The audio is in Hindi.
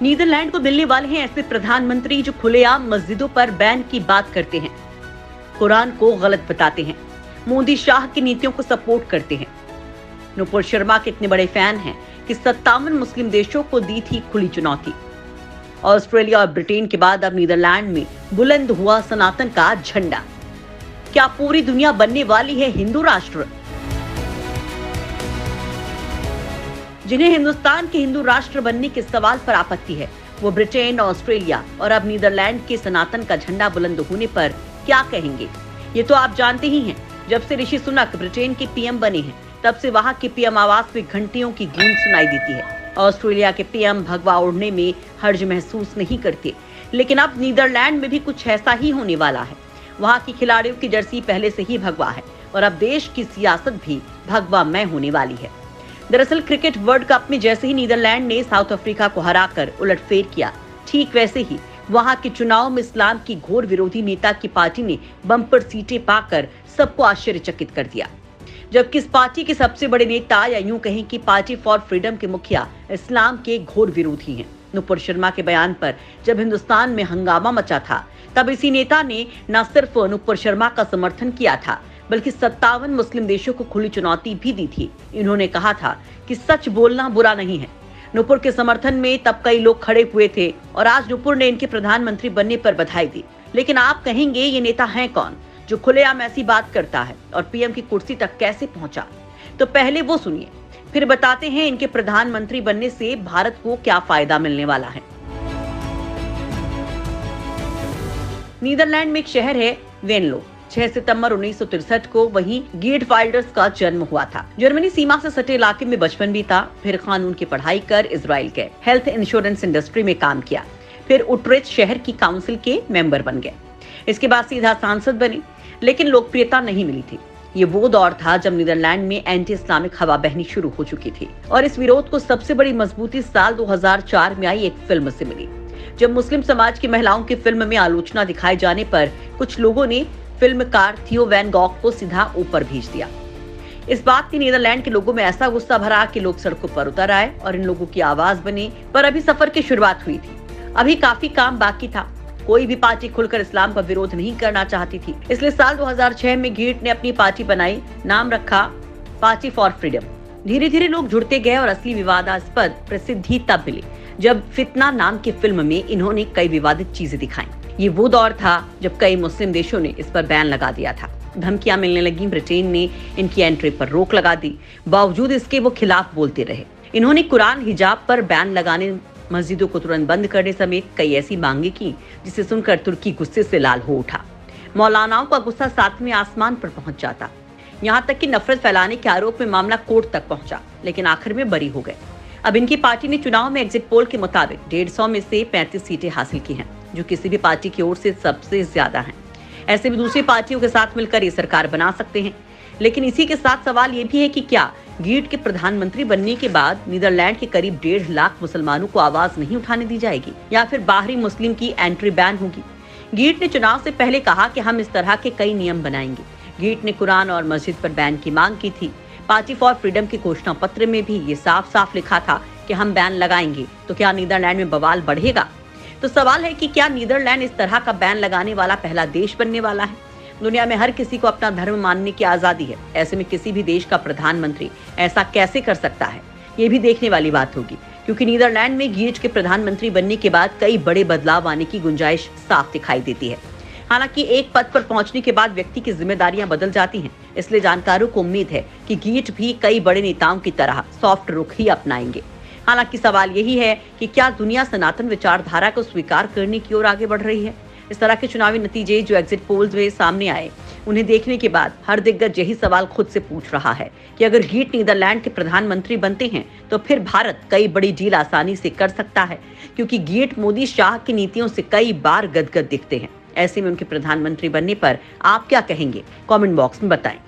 नीदरलैंड को मिलने वाले हैं ऐसे प्रधानमंत्री जो खुलेआम मस्जिदों पर बैन की बात करते हैं, कुरान को गलत बताते हैं, मोदी शाह की नीतियों को सपोर्ट करते हैं। नुपुर शर्मा के इतने बड़े फैन हैं कि 57 मुस्लिम देशों को दी थी खुली चुनौती। ऑस्ट्रेलिया और ब्रिटेन के बाद अब नीदरलैंड में बुलंद हुआ सनातन का झंडा। क्या पूरी दुनिया बनने वाली है हिंदू राष्ट्र? जिन्हें हिंदुस्तान के हिंदू राष्ट्र बनने के सवाल पर आपत्ति है, वो ब्रिटेन, ऑस्ट्रेलिया और अब नीदरलैंड के सनातन का झंडा बुलंद होने पर क्या कहेंगे? ये तो आप जानते ही हैं, जब से ऋषि सुनक ब्रिटेन के पीएम बने हैं, तब से वहां के पीएम आवास में घंटियों की गूंज सुनाई देती है। ऑस्ट्रेलिया के पीएम भगवा ओढ़ने में हर्ज महसूस नहीं करते, लेकिन अब नीदरलैंड में भी कुछ ऐसा ही होने वाला है। वहां की खिलाड़ियों की जर्सी पहले से ही भगवा है और अब देश की सियासत भी भगवामय होने वाली है। दरअसल क्रिकेट वर्ल्ड कप में जैसे ही नीदरलैंड ने साउथ अफ्रीका को हराकर उलटफेर किया, ठीक वैसे ही वहां के चुनाव में इस्लाम की घोर विरोधी नेता की पार्टी ने बम्पर सीटें पाकर सबको आश्चर्यचकित कर दिया। जबकि इस पार्टी के सबसे बड़े नेता, या यूं कहें कि पार्टी फॉर फ्रीडम के मुखिया, इस्लाम के घोर विरोधी हैं। नुपुर शर्मा के बयान पर जब हिंदुस्तान में हंगामा मचा था, तब इसी नेता ने न सिर्फ नुपुर शर्मा का समर्थन किया था, बल्कि 57 मुस्लिम देशों को खुली चुनौती भी दी थी। इन्होंने कहा था कि सच बोलना बुरा नहीं है। नुपुर के समर्थन में तब कई लोग खड़े हुए थे और आज नुपुर ने इनके प्रधानमंत्री बनने पर बधाई दी। लेकिन आप कहेंगे ये नेता है कौन जो खुलेआम ऐसी बात करता है और पीएम की कुर्सी तक कैसे पहुंचा? तो पहले वो सुनिए, फिर बताते हैं इनके प्रधानमंत्री बनने से भारत को क्या फायदा मिलने वाला है। नीदरलैंड में एक शहर है वेनलो। 6 सितंबर 1963 को वहीं गीटवाइल्डर्स का जन्म हुआ था। जर्मनी सीमा से सटे इलाके में बचपन बीता, फिर कानून की पढ़ाई कर इजराइल गए, हेल्थ इंश्योरेंस इंडस्ट्री में काम किया, फिर उट्रेच शहर की काउंसिल के मेंबर बन गए। इसके बाद सीधा सांसद बने, लेकिन लोकप्रियता नहीं मिली थी। ये वो दौर था जब नीदरलैंड में एंटी इस्लामिक हवा बहनी शुरू हो चुकी थी और इस विरोध को सबसे बड़ी मजबूती साल 2004 में आई एक फिल्म से मिली। जब मुस्लिम समाज की महिलाओं की फिल्म में आलोचना दिखाए जाने पर कुछ लोगों ने फिल्मकार थियो वैन गॉग को सीधा ऊपर भेज दिया। इस बात की नीदरलैंड के लोगों में ऐसा गुस्सा भरा कि लोग सड़कों पर उतर आए और इन लोगों की आवाज बनी। पर अभी सफर की शुरुआत हुई थी, अभी काफी काम बाकी था। कोई भी पार्टी खुलकर इस्लाम का विरोध नहीं करना चाहती थी। इसलिए साल 2006 में गीट ने अपनी पार्टी बनाई, नाम रखा पार्टी फॉर फ्रीडम। धीरे धीरे लोग जुड़ते गए और असली विवादास्पद प्रसिद्धि तब मिली जब फितना नाम की फिल्म में इन्होंने कई विवादित चीजें दिखाई। ये वो दौर था जब कई मुस्लिम देशों ने इस पर बैन लगा दिया था। धमकियां मिलने लगी, ब्रिटेन ने इनकी एंट्री पर रोक लगा दी। बावजूद इसके वो खिलाफ बोलते रहे। इन्होंने कुरान, हिजाब पर बैन लगाने, मस्जिदों को तुरंत बंद करने समेत कई ऐसी मांगे की जिसे सुनकर तुर्की गुस्से से लाल हो उठा। मौलानाओं का गुस्सा 7वें आसमान पर पहुंच जाता। यहाँ तक कि नफरत फैलाने के आरोप में मामला कोर्ट तक पहुंचा, लेकिन आखिर में बरी हो गए। अब इनकी पार्टी ने चुनाव में एग्जिट पोल के मुताबिक 150 में से 35 सीटें हासिल की हैं, जो किसी भी पार्टी की ओर से सबसे ज्यादा हैं। ऐसे में दूसरी पार्टियों के साथ मिलकर ये सरकार बना सकते हैं। लेकिन इसी के साथ सवाल ये भी है कि क्या गीट के प्रधानमंत्री बनने के बाद नीदरलैंड के करीब 1.5 लाख मुसलमानों को आवाज नहीं उठाने दी जाएगी, या फिर बाहरी मुस्लिम की एंट्री बैन होगी? गीट ने चुनाव से पहले कहा कि हम इस तरह के कई नियम बनाएंगे। गीट ने कुरान और मस्जिद पर बैन की मांग की थी। पार्टी फॉर फ्रीडम के घोषणा पत्र में भी ये साफ साफ लिखा था कि हम बैन लगाएंगे। तो क्या नीदरलैंड में बवाल बढ़ेगा? तो सवाल है कि क्या नीदरलैंड इस तरह का बैन लगाने वाला पहला देश बनने वाला है? दुनिया में हर किसी को अपना धर्म मानने की आजादी है। ऐसे में किसी भी देश का प्रधानमंत्री ऐसा कैसे कर सकता है, ये भी देखने वाली बात होगी, क्योंकि नीदरलैंड में गीट के प्रधानमंत्री बनने के बाद कई बड़े बदलाव आने की गुंजाइश साफ दिखाई देती है। हालांकि एक पद पर पहुंचने के बाद व्यक्ति की जिम्मेदारियां बदल जाती हैं, इसलिए जानकारों को उम्मीद है कि गीट भी कई बड़े नेताओं की तरह सॉफ्ट रुख ही अपनाएंगे। हालांकि सवाल यही है कि क्या दुनिया सनातन विचारधारा को स्वीकार करने की ओर आगे बढ़ रही है? इस तरह के चुनावी नतीजे जो एग्जिट पोल्स में सामने आए, उन्हें देखने के बाद हर दिग्गज यही सवाल खुद से पूछ रहा है कि अगर गीट नीदरलैंड के प्रधानमंत्री बनते हैं तो फिर भारत कई बड़ी डील आसानी से कर सकता है, क्योंकि गीट मोदी शाह की नीतियों से कई बार गदगद दिखते हैं। ऐसे में उनके प्रधानमंत्री बनने पर आप क्या कहेंगे? कमेंट बॉक्स में बताएं।